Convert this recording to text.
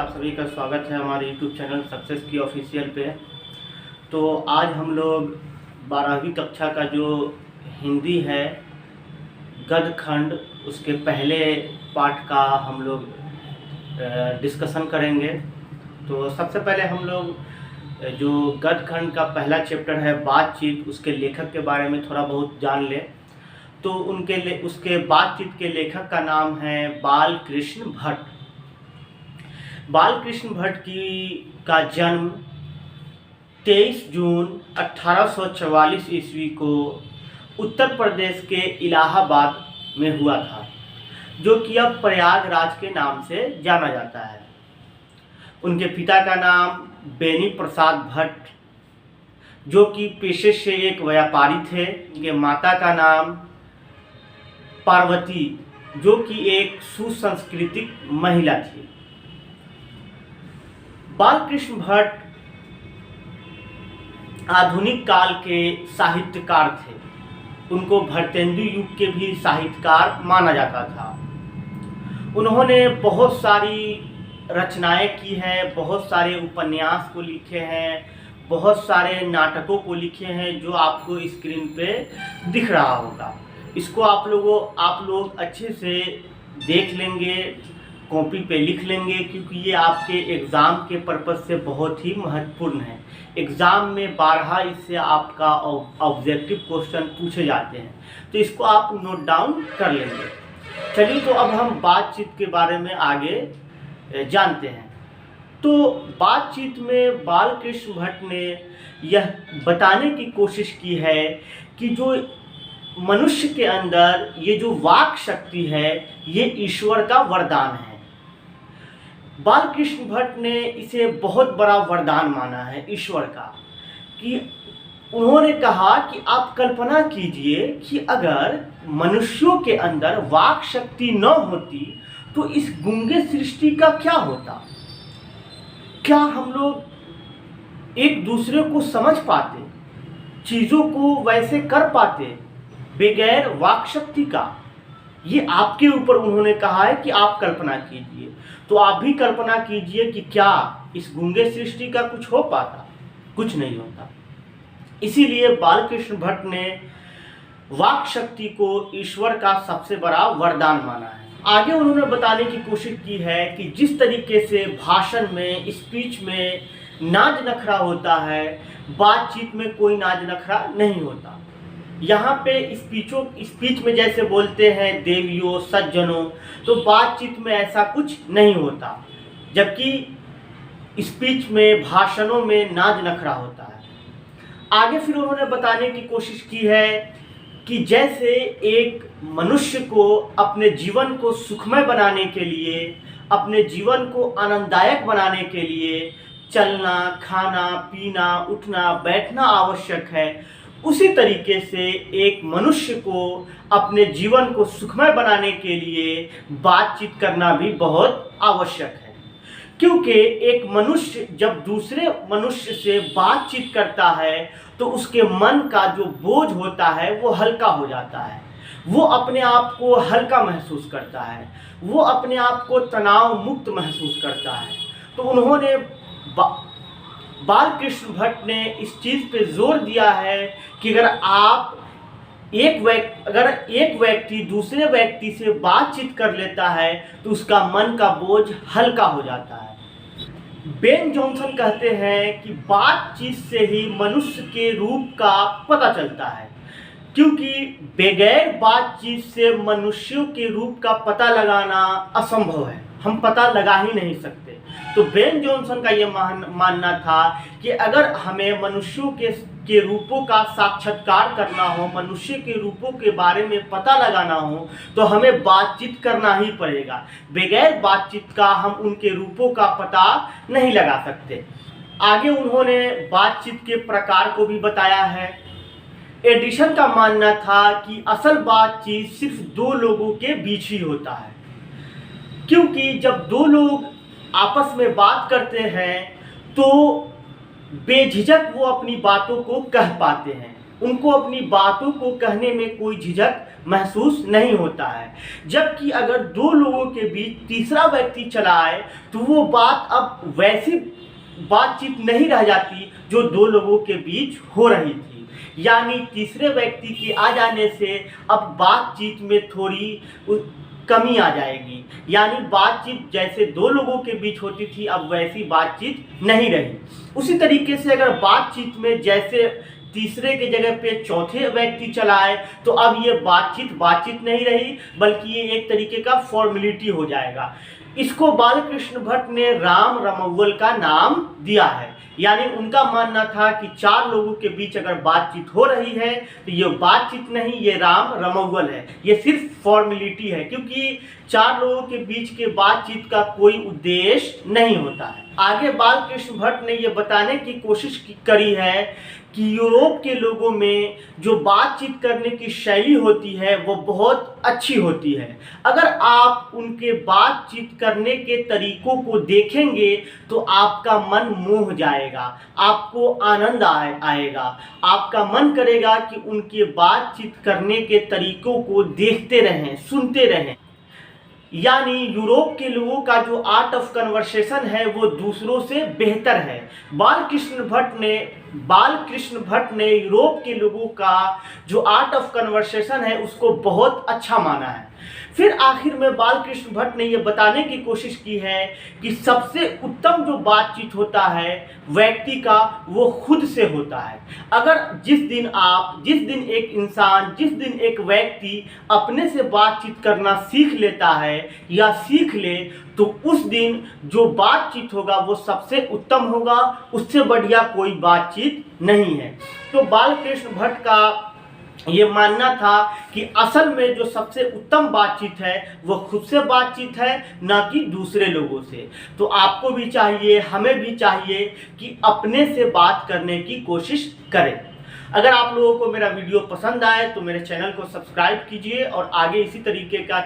आप सभी का स्वागत है हमारे YouTube चैनल सक्सेस की ऑफिशियल पे। तो आज हम लोग 12वीं कक्षा का जो हिंदी है गद्य खंड उसके पहले पार्ट का हम लोग डिस्कशन करेंगे। तो सबसे पहले हम लोग जो गद्य खंड का पहला चैप्टर है बातचीत, उसके लेखक के बारे में थोड़ा बहुत जान लें। तो उसके बातचीत के लेखक का नाम है बालकृष्ण भट्ट। बालकृष्ण भट्ट का जन्म 23 जून 1844 ईस्वी को उत्तर प्रदेश के इलाहाबाद में हुआ था, जो कि अब प्रयागराज के नाम से जाना जाता है। उनके पिता का नाम बेनी प्रसाद भट्ट, जो कि पेशे से एक व्यापारी थे। उनके माता का नाम पार्वती, जो कि एक सुसंस्कृतिक महिला थी। बालकृष्ण भट्ट आधुनिक काल के साहित्यकार थे। उनको भट्टेंदु युग के भी साहित्यकार माना जाता था। उन्होंने बहुत सारी रचनाएं की हैं, बहुत सारे उपन्यास को लिखे हैं, बहुत सारे नाटकों को लिखे हैं, जो आपको स्क्रीन पे दिख रहा होगा। इसको आप लोग अच्छे से देख लेंगे, कॉपी पे लिख लेंगे, क्योंकि ये आपके एग्ज़ाम के पर्पज़ से बहुत ही महत्वपूर्ण है। एग्ज़ाम में 12 इससे आपका ऑब्जेक्टिव क्वेश्चन पूछे जाते हैं, तो इसको आप नोट डाउन कर लेंगे। चलिए, तो अब हम बातचीत के बारे में आगे जानते हैं। तो बातचीत में बालकृष्ण भट्ट ने यह बताने की कोशिश की है कि जो मनुष्य के अंदर ये जो वाक शक्ति है, ये ईश्वर का वरदान है। बालकृष्ण भट्ट ने इसे बहुत बड़ा वरदान माना है ईश्वर का। कि उन्होंने कहा कि आप कल्पना कीजिए कि अगर मनुष्यों के अंदर वाक शक्ति न होती तो इस गूंगे सृष्टि का क्या होता। क्या हम लोग एक दूसरे को समझ पाते, चीज़ों को वैसे कर पाते बगैर वाक शक्ति का। ये आपके ऊपर उन्होंने कहा है कि आप कल्पना कीजिए। तो आप भी कल्पना कीजिए कि क्या इस गूंगे सृष्टि का कुछ हो पाता? कुछ नहीं होता। इसीलिए बालकृष्ण भट्ट ने वाक शक्ति को ईश्वर का सबसे बड़ा वरदान माना है। आगे उन्होंने बताने की कोशिश की है कि जिस तरीके से भाषण में, स्पीच में नाज नखरा होता है, बातचीत में कोई नाज नखरा नहीं होता। यहाँ पे स्पीच में जैसे बोलते हैं देवियों सज्जनों, तो बातचीत में ऐसा कुछ नहीं होता। जबकि स्पीच में, भाषणों में नाज नखरा होता है। आगे फिर उन्होंने बताने की कोशिश की है कि जैसे एक मनुष्य को अपने जीवन को सुखमय बनाने के लिए, अपने जीवन को आनंददायक बनाने के लिए चलना, खाना, पीना, उठना, बैठना आवश्यक है, उसी तरीके से एक मनुष्य को अपने जीवन को सुखमय बनाने के लिए बातचीत करना भी बहुत आवश्यक है। क्योंकि एक मनुष्य जब दूसरे मनुष्य से बातचीत करता है तो उसके मन का जो बोझ होता है वो हल्का हो जाता है। वो अपने आप को हल्का महसूस करता है, वो अपने आप को तनाव मुक्त महसूस करता है। तो उन्होंने बालकृष्ण भट्ट ने इस चीज़ पे जोर दिया है कि अगर एक व्यक्ति दूसरे व्यक्ति से बातचीत कर लेता है तो उसका मन का बोझ हल्का हो जाता है। बेन जॉनसन कहते हैं कि बातचीत से ही मनुष्य के रूप का पता चलता है, क्योंकि बगैर बातचीत से मनुष्यों के रूप का पता लगाना असंभव है। हम पता लगा ही नहीं सकते। तो बेन जॉनसन का ये मानना था कि अगर हमें मनुष्यों के रूपों का साक्षात्कार करना हो, मनुष्य के रूपों के बारे में पता लगाना हो, तो हमें बातचीत करना ही पड़ेगा। बगैर बातचीत का हम उनके रूपों का पता नहीं लगा सकते। आगे उन्होंने बातचीत के प्रकार को भी बताया है। एडिसन का मानना था कि असल बातचीत सिर्फ दो लोगों के बीच ही होता है, क्योंकि जब दो लोग आपस में बात करते हैं तो बेझिझक वो अपनी बातों को कह पाते हैं। उनको अपनी बातों को कहने में कोई झिझक महसूस नहीं होता है। जबकि अगर दो लोगों के बीच तीसरा व्यक्ति चला आए तो वो बात अब वैसी बातचीत नहीं रह जाती जो दो लोगों के बीच हो रही थी। यानी तीसरे व्यक्ति के आ जाने से अब बातचीत में थोड़ी कमी आ जाएगी। यानी बातचीत जैसे दो लोगों के बीच होती थी अब वैसी बातचीत नहीं रही। उसी तरीके से अगर बातचीत में जैसे तीसरे के जगह पे चौथे व्यक्ति चला आए तो अब ये बातचीत नहीं रही, बल्कि ये एक तरीके का फॉर्मेलिटी हो जाएगा। इसको बालकृष्ण भट्ट ने राम रमौवल का नाम दिया है। यानी उनका मानना था कि चार लोगों के बीच अगर बातचीत हो रही है तो ये बातचीत नहीं, ये राम रमौवल है, ये सिर्फ फॉर्मेलिटी है, क्योंकि चार लोगों के बीच के बातचीत का कोई उद्देश्य नहीं होता है। आगे बालकृष्ण भट्ट ने ये बताने की कोशिश करी है कि यूरोप के लोगों में जो बातचीत करने की शैली होती है वो बहुत अच्छी होती है। अगर आप उनके बातचीत करने के तरीकों को देखेंगे तो आपका मन मोह जाएगा, आपको आनंद आएगा, आपका मन करेगा कि उनके बातचीत करने के तरीकों को देखते रहें, सुनते रहें। यानी यूरोप के लोगों का जो आर्ट ऑफ कन्वर्सेशन है वो दूसरों से बेहतर है। बालकृष्ण भट्ट ने यूरोप के लोगों का जो आर्ट ऑफ कन्वर्सेशन है उसको बहुत अच्छा माना है। फिर आखिर में बालकृष्ण भट्ट ने ये बताने की कोशिश की है कि सबसे उत्तम जो बातचीत होता है व्यक्ति का वो खुद से होता है। अगर जिस दिन एक व्यक्ति अपने से बातचीत करना सीख लेता है या सीख ले तो उस दिन जो बातचीत होगा वो सबसे उत्तम होगा, उससे बढ़िया कोई बातचीत नहीं है। तो बालकृष्ण भट्ट का ये मानना था कि असल में जो सबसे उत्तम बातचीत है वो खुद से बातचीत है, ना कि दूसरे लोगों से। तो आपको भी चाहिए, हमें भी चाहिए कि अपने से बात करने की कोशिश करें। अगर आप लोगों को मेरा वीडियो पसंद आए तो मेरे चैनल को सब्सक्राइब कीजिए और आगे इसी तरीके का